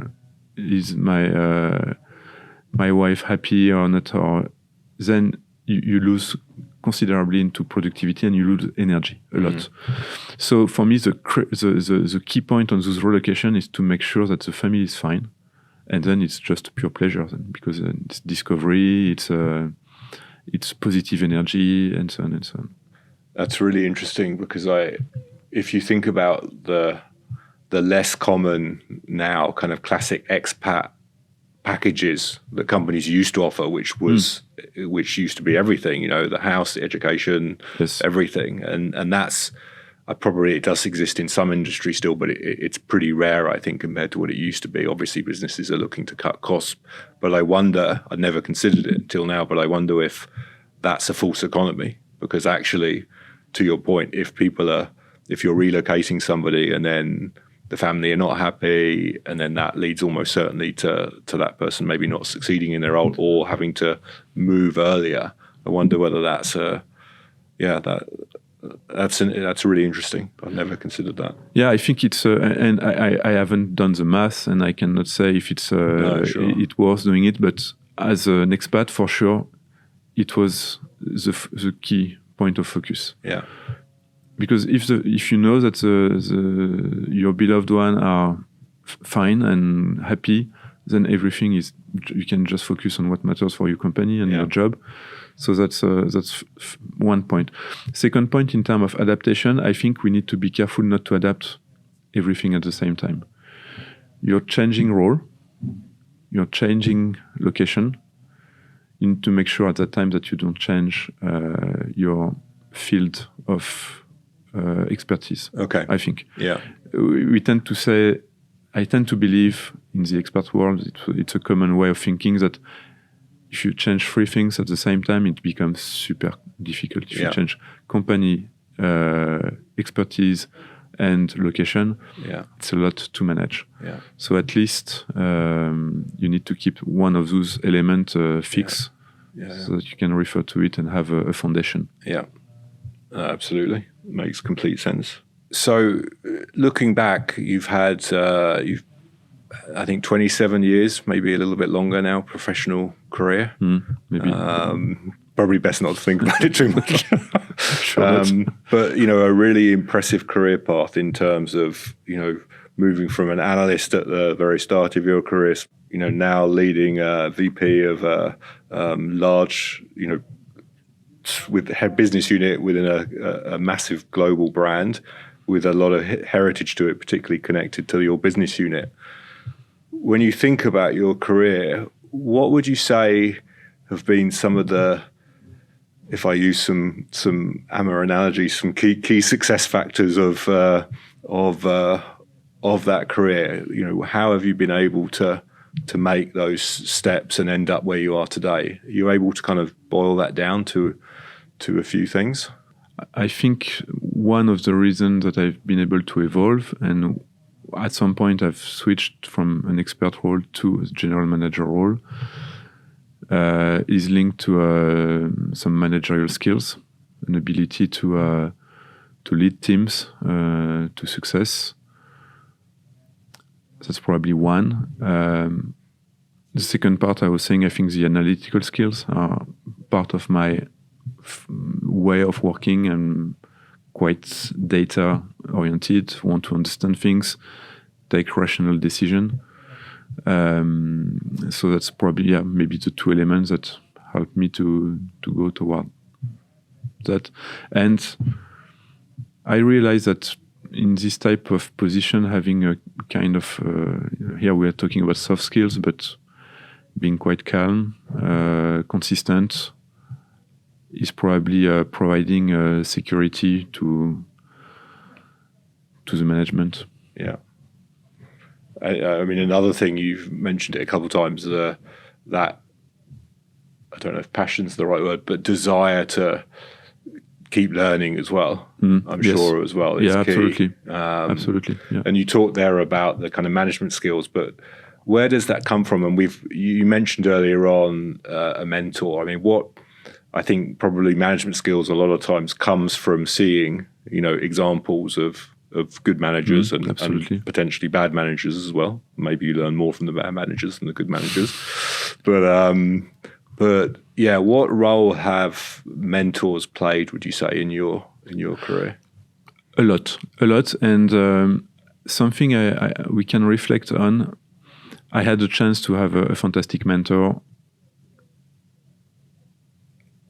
Speaker 1: Is my wife happy or not? Or then you lose considerably into productivity and you lose energy a lot. So for me, the key point on those relocation is to make sure that the family is fine, and then it's just pure pleasure then, because it's discovery, it's positive energy, and so on and so on.
Speaker 3: That's really interesting, because if you think about the less common now kind of classic expat packages that companies used to offer, which used to be everything, the house, the education,
Speaker 1: yes,
Speaker 3: everything. And that's it does exist in some industries still, but it's pretty rare, I think, compared to what it used to be. Obviously, businesses are looking to cut costs, but I wonder, I'd never considered it until now, but I wonder if that's a false economy, because actually, to your point, if you're relocating somebody and then the family are not happy, and then that leads almost certainly to that person maybe not succeeding in their role or having to move earlier. I wonder whether that's really interesting. I've never considered that.
Speaker 1: Yeah, I think it's and I haven't done the math, and I cannot say if it's it was doing it, but as an expat, for sure, it was the key point of focus.
Speaker 3: Yeah.
Speaker 1: Because if you know that your beloved one are fine and happy, then everything you can just focus on what matters for your company and your job. So that's one point. Second point, in terms of adaptation, I think we need to be careful not to adapt everything at the same time. You're changing role, you're changing location. You need to make sure at that time that you don't change your field of expertise.
Speaker 3: Okay.
Speaker 1: I think.
Speaker 3: Yeah.
Speaker 1: We tend to say, I tend to believe in the expert world, it's a common way of thinking that if you change 3 things at the same time, it becomes super difficult. If you change company, expertise, and location, it's a lot to manage.
Speaker 3: Yeah.
Speaker 1: So at least you need to keep one of those elements fixed so that you can refer to it and have a foundation.
Speaker 3: Yeah, absolutely. Makes complete sense. So looking back, you've had, I think 27 years, maybe a little bit longer now, professional career.
Speaker 1: Maybe.
Speaker 3: Probably best not to think about it too much.
Speaker 1: Sure
Speaker 3: but, a really impressive career path in terms of, moving from an analyst at the very start of your career, now leading a VP of a large, with head business unit within a massive global brand with a lot of heritage to it, particularly connected to your business unit. When you think about your career, what would you say have been some of the, if I use some AMA analogies, some key success factors of of that career, how have you been able to make those steps and end up where you are today? Are you able to kind of boil that down to a few things?
Speaker 1: I think one of the reasons that I've been able to evolve, and at some point I've switched from an expert role to a general manager role, is linked to some managerial skills, an ability to lead teams to success. That's probably one. The second part, I was saying, I think the analytical skills are part of my way of working. I'm quite data oriented, want to understand things, take rational decision. So that's probably maybe the two elements that help me to go toward that. And I realize that in this type of position, having a kind of here we are talking about soft skills, but being quite calm, consistent, is probably providing security to the management.
Speaker 3: Yeah. I mean, another thing, you've mentioned it a couple of times, that I don't know if passion's the right word, but desire to keep learning as well. I'm sure as well.
Speaker 1: Yeah,
Speaker 3: key.
Speaker 1: Absolutely. Absolutely. Yeah.
Speaker 3: And you talked there about the kind of management skills, but where does that come from? And you mentioned earlier on a mentor. I mean, what I think probably management skills a lot of times comes from seeing, examples of good managers and potentially bad managers as well. Maybe you learn more from the bad managers than the good managers. But yeah, what role have mentors played, would you say, in your career?
Speaker 1: A lot, and something we can reflect on. I had a chance to have a fantastic mentor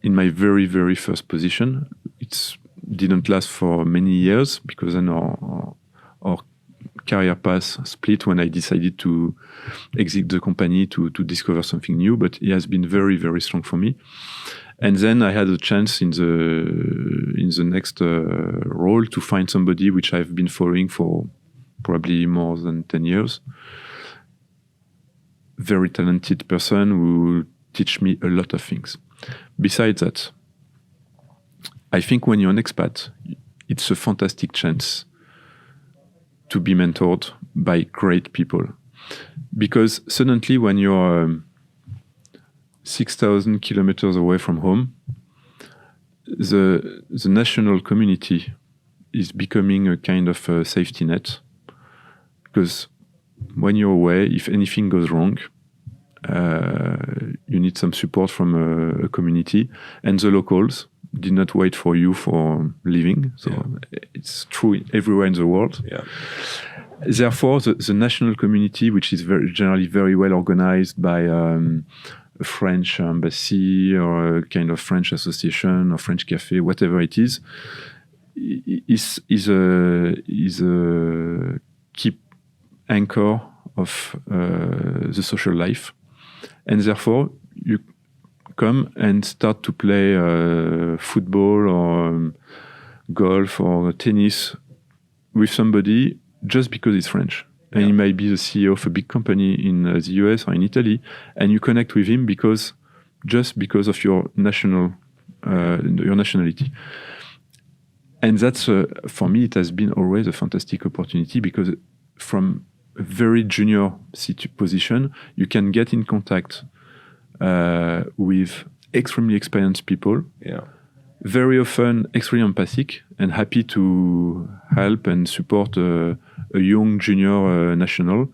Speaker 1: in my very, very first position. It didn't last for many years because then our career path split when I decided to exit the company to discover something new. But he has been very, very strong for me. And then I had a chance in the next role to find somebody which I've been following for probably more than 10 years. Very talented person who teach me a lot of things. Besides that, I think when you're an expat, it's a fantastic chance to be mentored by great people. Because suddenly when you're 6,000 kilometers away from home, the national community is becoming a kind of a safety net. Because when you're away, if anything goes wrong, you need some support from a community, and the locals did not wait for you for leaving. So it's true everywhere in the world.
Speaker 3: Yeah.
Speaker 1: Therefore, the national community, which is generally very well organized by a French embassy or a kind of French association or French cafe, whatever it is a key anchor of the social life. And therefore, you come and start to play football or golf or tennis with somebody just because it's French. And he might be the CEO of a big company in the US or in Italy, and you connect with him just because of your nationality. And that's, for me, it has been always a fantastic opportunity, because from a very junior position, you can get in contact with extremely experienced people. Yeah. Very often extremely empathic and happy to help and support a young junior national.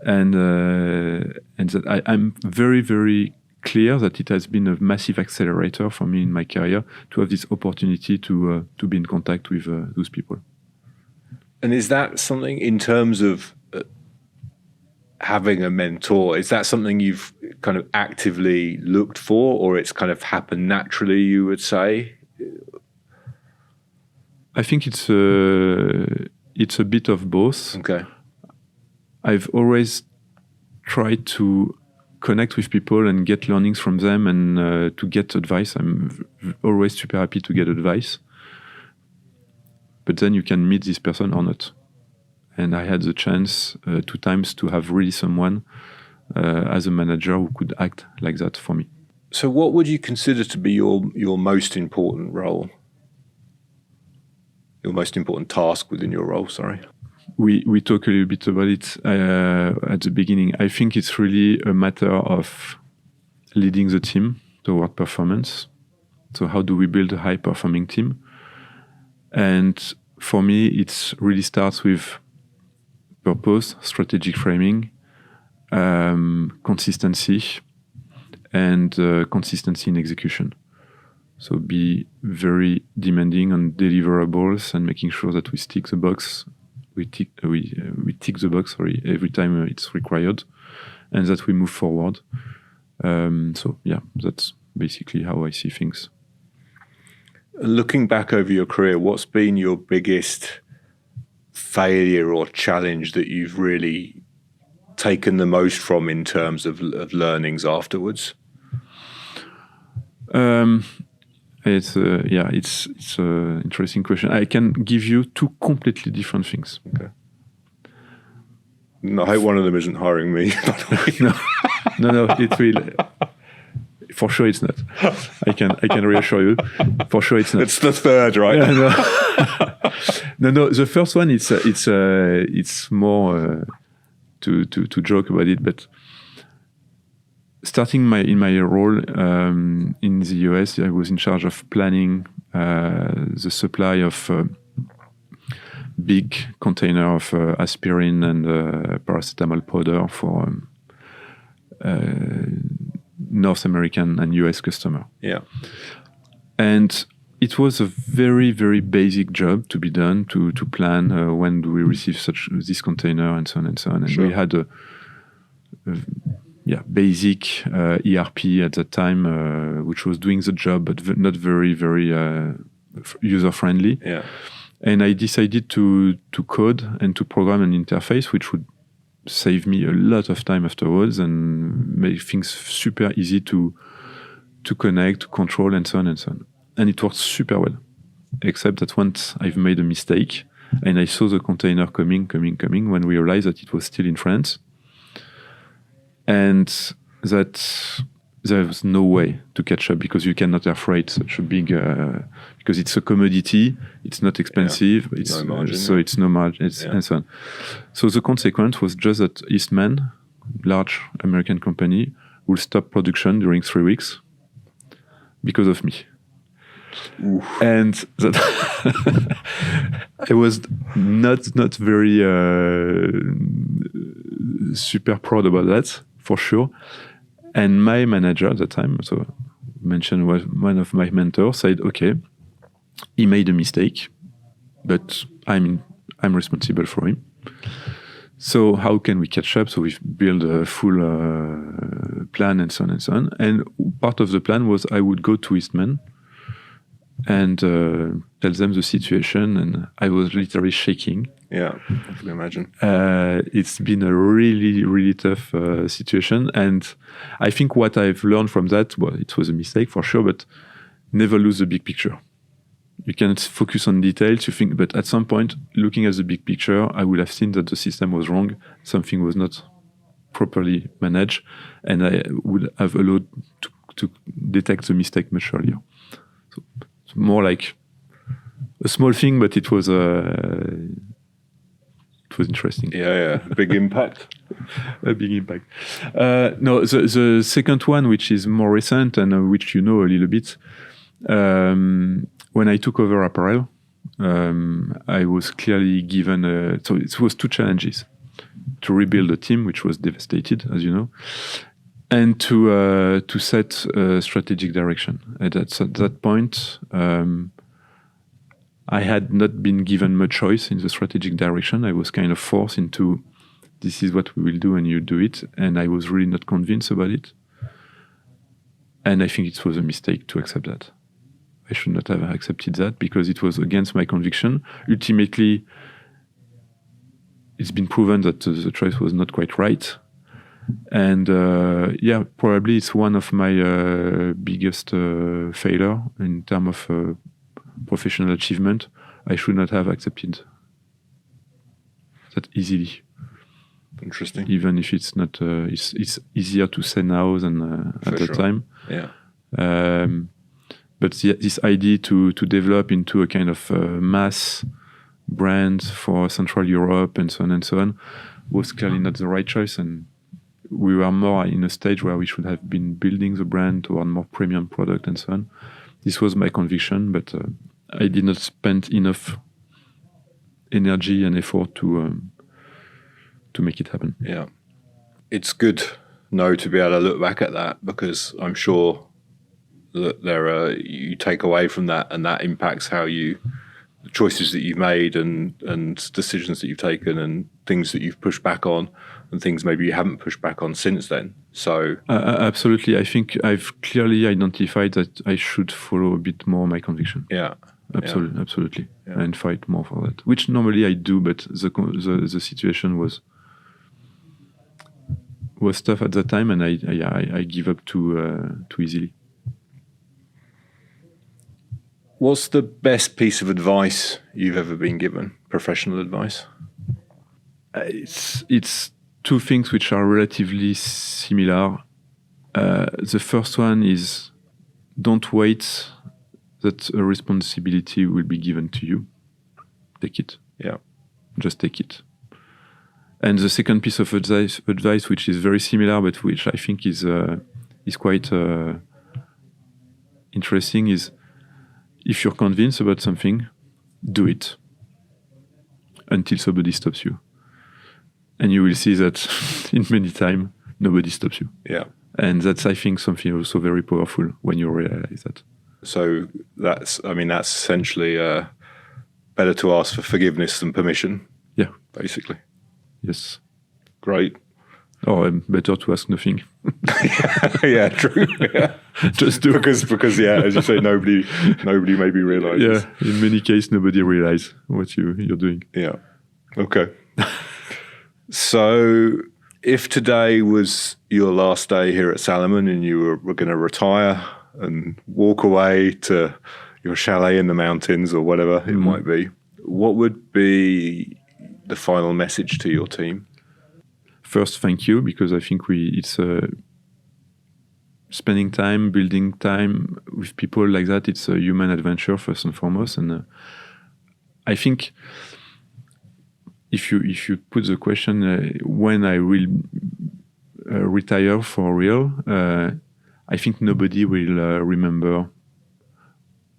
Speaker 1: And that I'm very, very clear that it has been a massive accelerator for me in my career to have this opportunity to be in contact with those people.
Speaker 3: And is that something, in terms of having a mentor, is that something you've kind of actively looked for, or it's kind of happened naturally, you would say?
Speaker 1: I think it's a bit of both.
Speaker 3: Okay.
Speaker 1: I've always tried to connect with people and get learnings from them, and to get advice. I'm always super happy to get advice. But then you can meet this person or not. And I had the chance 2 times to have really someone as a manager who could act like that for me.
Speaker 3: So what would you consider to be your most important role? Your most important task within your role, sorry.
Speaker 1: We talk a little bit about it at the beginning. I think it's really a matter of leading the team toward performance. So how do we build a high-performing team? And for me, it really starts with purpose, strategic framing, consistency, and consistency in execution. So be very demanding on deliverables and making sure that we tick the box. We tick the box every time it's required, and that we move forward. So yeah, that's basically how I see things.
Speaker 3: Looking back over your career, what's been your biggest failure or challenge that you've really taken the most from in terms of learnings afterwards?
Speaker 1: It's an interesting question. I can give you 2 completely different things.
Speaker 3: Okay. No, I hope one of them isn't hiring me.
Speaker 1: No, it will. For sure, it's not. I can reassure you. For sure, it's not.
Speaker 3: It's the third, right?
Speaker 1: No. The first one, it's more to joke about it, but starting in my role in the US, I was in charge of planning the supply of big container of aspirin and paracetamol powder for North American and US customer.
Speaker 3: Yeah.
Speaker 1: And it was a very, very basic job to be done to plan when do we receive this container and so on and so on. And
Speaker 3: sure.
Speaker 1: We had a basic ERP at that time, which was doing the job, but not very, very user-friendly.
Speaker 3: Yeah.
Speaker 1: And I decided to code and to program an interface which would save me a lot of time afterwards and make things super easy to connect, to control, and so on and so on. And it worked super well, except that once I've made a mistake and I saw the container coming, when we realized that it was still in France, and that there was no way to catch up because you cannot air freight such a big because it's a commodity, it's not expensive, it's
Speaker 3: no margin,
Speaker 1: so it's no margin, and so on. So the consequence was just that Eastman, large American company, will stop production during 3 weeks because of me.
Speaker 3: Oof.
Speaker 1: And that I was not very super proud about that, for sure. And my manager at the time, so mentioned was one of my mentors, said, okay, he made a mistake, but I'm responsible for him. So how can we catch up? So we've built a full plan and so on and so on. And part of the plan was I would go to Eastman and tell them the situation, and I was literally shaking.
Speaker 3: Yeah, I can imagine.
Speaker 1: It's been a really, really tough situation, and I think what I've learned from that, well, it was a mistake for sure, but never lose the big picture. You can focus on details, you think, but at some point, looking at the big picture, I would have seen that the system was wrong, something was not properly managed, and I would have allowed to detect the mistake much earlier. So it's more like a small thing, but it was interesting.
Speaker 3: Yeah, big impact.
Speaker 1: A big impact. No, the second one, which is more recent and which you know a little bit, when I took over apparel, I was clearly given, so it was 2 challenges. To rebuild a team, which was devastated, as you know, and to set a strategic direction. And at that point, I had not been given much choice in the strategic direction. I was kind of forced into, this is what we will do and you do it. And I was really not convinced about it. And I think it was a mistake to accept that. I should not have accepted that because it was against my conviction. Ultimately, it's been proven that the choice was not quite right. And probably it's one of my biggest failure in terms of professional achievement. I should not have accepted. that easily.
Speaker 3: Interesting.
Speaker 1: Even if it's not, it's easier to say now than at the time.
Speaker 3: Yeah.
Speaker 1: But this idea to develop into a kind of mass brand for Central Europe and so on was clearly not the right choice, and we were more in a stage where we should have been building the brand toward more premium product and so on. This was my conviction, but I did not spend enough energy and effort to make it happen.
Speaker 3: Yeah. It's good, to be able to look back at that, because I'm sure that you take away from that, and that impacts how the choices that you've made and decisions that you've taken and things that you've pushed back on and things maybe you haven't pushed back on since then. So
Speaker 1: absolutely. I think I've clearly identified that I should follow a bit more my conviction.
Speaker 3: Yeah.
Speaker 1: Absolutely. Yeah. And fight more for that, which normally I do, but the situation was tough at that time, and I give up too easily.
Speaker 3: What's the best piece of advice you've ever been given? Professional advice?
Speaker 1: It's two things which are relatively similar. The first one is, don't wait that a responsibility will be given to you. Take it.
Speaker 3: Yeah.
Speaker 1: Just take it. And the second piece of advice, which is very similar, but which I think is quite interesting, is if you're convinced about something, do it until somebody stops you. And you will see that in many times, nobody stops you.
Speaker 3: Yeah.
Speaker 1: And that's, I think, something also very powerful when you realize that.
Speaker 3: So that's essentially better to ask for forgiveness than permission.
Speaker 1: Yeah.
Speaker 3: Basically.
Speaker 1: Yes.
Speaker 3: Great.
Speaker 1: Or better to ask nothing.
Speaker 3: Yeah, true. Yeah.
Speaker 1: Just do
Speaker 3: because as you say, nobody maybe realizes.
Speaker 1: Yeah, in many cases, nobody realizes what you're doing.
Speaker 3: Yeah. Okay. So, if today was your last day here at Salomon and you were going to retire and walk away to your chalet in the mountains or whatever it might be, what would be the final message to your team?
Speaker 1: First, thank you, because I think it's spending time, building time with people like that. It's a human adventure first and foremost, and I think if you put the question when I will retire for real, I think nobody will remember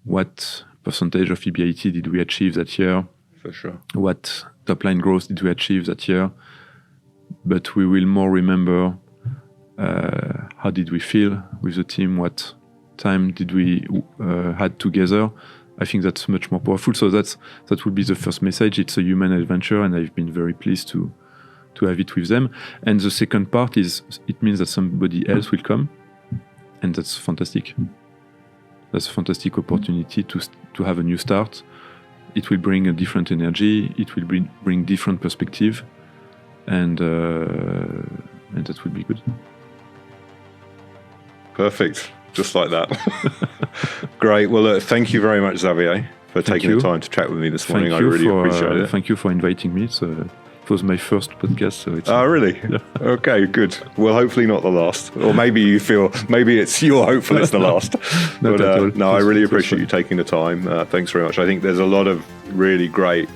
Speaker 1: what percentage of EBIT did we achieve that year.
Speaker 3: For sure.
Speaker 1: What top line growth did we achieve that year? But we will more remember how did we feel with the team, what time did we had together. I think that's much more powerful. So that would be the first message. It's a human adventure, and I've been very pleased to have it with them. And the second part is, it means that somebody else will come, and that's fantastic. That's a fantastic opportunity to have a new start. It will bring a different energy. It will bring different perspective. And that would be good.
Speaker 3: Perfect. Just like that. Great. Well, thank you very much, Xavier, for taking the time to chat with me this morning. I really appreciate it.
Speaker 1: Thank you for inviting me. It was my first podcast. So it's
Speaker 3: really? Yeah. Okay, good. Well, hopefully not the last. Or maybe you're hopeful it's the last. But no, I really appreciate you taking the time. Thanks very much. I think there's a lot of really great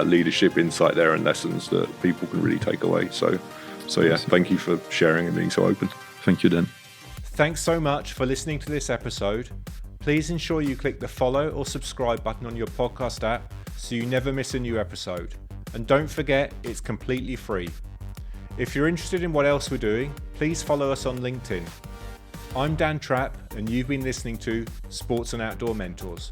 Speaker 3: leadership insight there and lessons that people can really take away. So yeah, thank you for sharing and being so open.
Speaker 1: Thank you, Dan.
Speaker 2: Thanks so much for listening to this episode. Please ensure you click the follow or subscribe button on your podcast app so you never miss a new episode. And don't forget, it's completely free. If you're interested in what else we're doing, please follow us on LinkedIn. I'm Dan Trapp, and you've been listening to Sports and Outdoor Mentors.